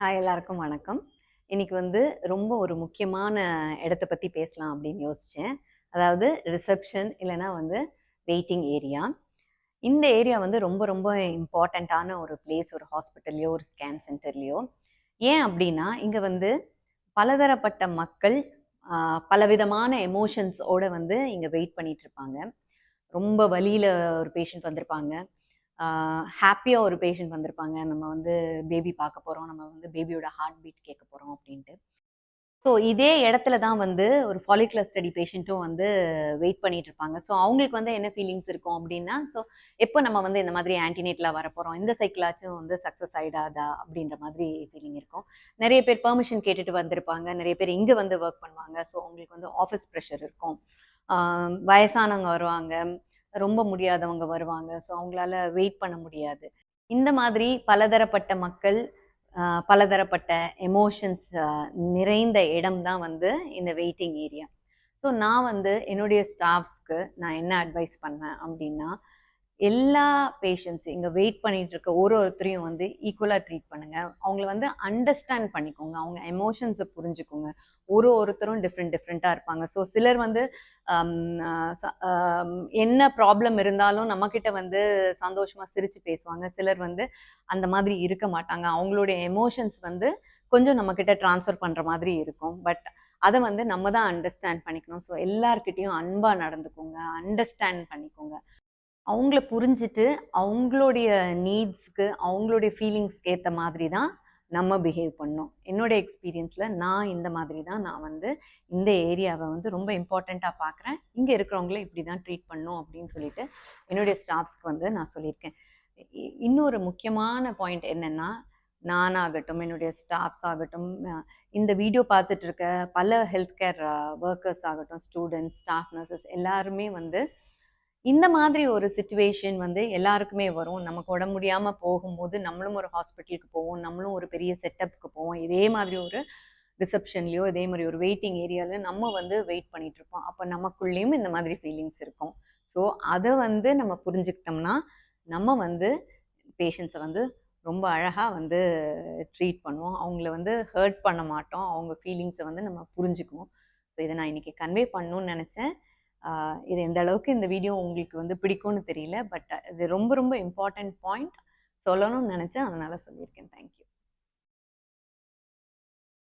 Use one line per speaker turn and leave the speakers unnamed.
எல்லாருக்கும் வணக்கம். இன்னைக்கு வந்து ரொம்ப ஒரு முக்கியமான இடத்த பத்தி பேசலாம் அப்படின்னு யோசிச்சேன். அதாவது ரிசப்ஷன் இல்லைன்னா வந்து வெயிட்டிங் ஏரியா. இந்த ஏரியா வந்து ரொம்ப ரொம்ப இம்பார்ட்டண்ட்டான ஒரு பிளேஸ் ஒரு ஹாஸ்பிட்டல்லையோ, ஒரு ஸ்கேன் சென்டர்லையோ. ஏன் அப்படின்னா, இங்க வந்து பலதரப்பட்ட மக்கள் பலவிதமான எமோஷன்ஸோட வந்து இங்க வெயிட் பண்ணிட்டு இருப்பாங்க. ரொம்ப வலியில ஒரு பேஷண்ட் வந்திருப்பாங்க. ஹாப்பியா ஒரு பேஷண்ட் வந்திருப்பாங்க. நம்ம வந்து பேபி பார்க்க போறோம். நம்ம வந்து பேபியோட ஹார்ட் பீட் கேட்க போறோம் அப்படின்ட்டு. ஸோ இதே இடத்துல தான் வந்து ஒரு ஃபாலிகுலர் ஸ்டடி பேஷண்ட்டும் வந்து வெயிட் பண்ணிட்டு இருப்பாங்க. ஸோ அவங்களுக்கு வந்து என்ன ஃபீலிங்ஸ் இருக்கும் அப்படின்னா, ஸோ எப்போ நம்ம வந்து இந்த மாதிரி ஆன்டினேட்ல வரப்போறோம், இந்த சைக்கிளாச்சும் வந்து சக்ஸஸ் ஆயிடாதா அப்படின்ற மாதிரி ஃபீலிங் இருக்கும். நிறைய பேர் பெர்மிஷன் கேட்டுட்டு வந்திருப்பாங்க. நிறைய பேர் இங்க வந்து ஒர்க் பண்ணுவாங்க. ஸோ அவங்களுக்கு வந்து ஆஃபீஸ் ப்ரெஷர் இருக்கும். வயசானவங்க வருவாங்க. ரொம்ப முடியாதவங்க வருவாங்க. ஸோ அவங்களால வெயிட் பண்ண முடியாது. இந்த மாதிரி பலதரப்பட்ட மக்கள், பலதரப்பட்ட எமோஷன்ஸ் நிறைந்த இடம் தான் வந்து இந்த வெயிட்டிங் ஏரியா. ஸோ நான் வந்து என்னுடைய ஸ்டாஃப்ஸ்க்கு நான் என்ன அட்வைஸ் பண்ணேன் அப்படின்னா, எல்லா பேஷண்ட்ஸ் இங்க வெயிட் பண்ணிட்டு இருக்க ஒருத்தரையும் வந்து ஈக்குவலா ட்ரீட் பண்ணுங்க. அவங்கள வந்து அண்டர்ஸ்டாண்ட் பண்ணிக்கோங்க. அவங்க எமோஷன்ஸ புரிஞ்சுக்கோங்க. ஒருத்தரும் டிஃப்ரெண்ட்டா இருப்பாங்க. ஸோ சிலர் வந்து அம் அ ச அம் என்ன ப்ராப்ளம் இருந்தாலும் நம்மகிட்ட வந்து சந்தோஷமா சிரிச்சு பேசுவாங்க. சிலர் வந்து அந்த மாதிரி இருக்க மாட்டாங்க. அவங்களுடைய எமோஷன்ஸ் வந்து கொஞ்சம் நம்மகிட்ட ட்ரான்ஸ்ஃபர் பண்ற மாதிரி இருக்கும். பட் அத வந்து நம்ம தான் அண்டர்ஸ்டாண்ட் பண்ணிக்கணும். ஸோ எல்லார்கிட்டயும் அன்பா நடந்துக்கோங்க. அண்டர்ஸ்டாண்ட் பண்ணிக்கோங்க. அவங்கள புரிஞ்சுட்டு, அவங்களுடைய நீட்ஸ்க்கு, அவங்களுடைய ஃபீலிங்ஸ்க்கு ஏத்த மாதிரி தான் நம்ம பிஹேவ் பண்ணணும். என்னோட எக்ஸ்பீரியன்ஸ்ல நான் இந்த மாதிரி தான் நான் வந்து இந்த ஏரியாவ வந்து ரொம்ப இம்பார்ட்டன்ட்டா பார்க்குறேன். இங்க இருக்கிறவங்கள இப்படி தான் ட்ரீட் பண்ணணும் அப்படின்னு சொல்லிட்டு, என்னுடைய ஸ்டாஃப்ஸ்க்கு வந்து நான் சொல்லியிருக்கேன். இன்னொரு முக்கியமான பாயிண்ட் என்னன்னா, நானாகட்டும், என்னுடைய ஸ்டாஃப்ஸ் ஆகட்டும், இந்த வீடியோ பார்த்துட்டு இருக்க பல ஹெல்த் கேர் வொர்க்கர்ஸ் ஆகட்டும், ஸ்டூடண்ட்ஸ், ஸ்டாஃப் நர்சஸ் எல்லாருமே வந்து இந்த மாதிரி ஒரு சிச்சுவேஷன் வந்து எல்லாருக்குமே வரும். நமக்கு உடம்பு முடியாம போகும்போது, நம்மளும் ஒரு ஹாஸ்பிட்டலுக்கு போவோம். நம்மளும் ஒரு பெரிய செட்டப்க்கு போவோம். இதே மாதிரி ஒரு ரிசப்ஷன்லயோ, இதே மாரி ஒரு வெயிட்டிங் ஏரியால நம்ம வந்து வெயிட் பண்ணிட்டு இருப்போம். அப்ப நமக்குள்ளேயும் இந்த மாதிரி ஃபீலிங்ஸ் இருக்கும். ஸோ, அத வந்து நம்ம புரிஞ்சுக்கிட்டோம்னா, நம்ம வந்து பேஷண்ட்ஸ வந்து ரொம்ப அழகா வந்து ட்ரீட் பண்ணுவோம். அவங்கள வந்து ஹர்ட் பண்ண மாட்டோம். அவங்க ஃபீலிங்ஸ வந்து நம்ம புரிஞ்சுக்குவோம். ஸோ, இத நான் இன்னைக்கு கன்வே பண்ணணும்னு நெனச்சேன். இது எந்த அளவுக்கு இந்த வீடியோ உங்களுக்கு வந்து பிடிக்கும்னு தெரியல. பட் இது ரொம்ப ரொம்ப இம்பார்ட்டன்ட் பாயிண்ட் சொல்லணும்னு நெனச்சேன். அதனால சொல்லியிருக்கேன். Thank you.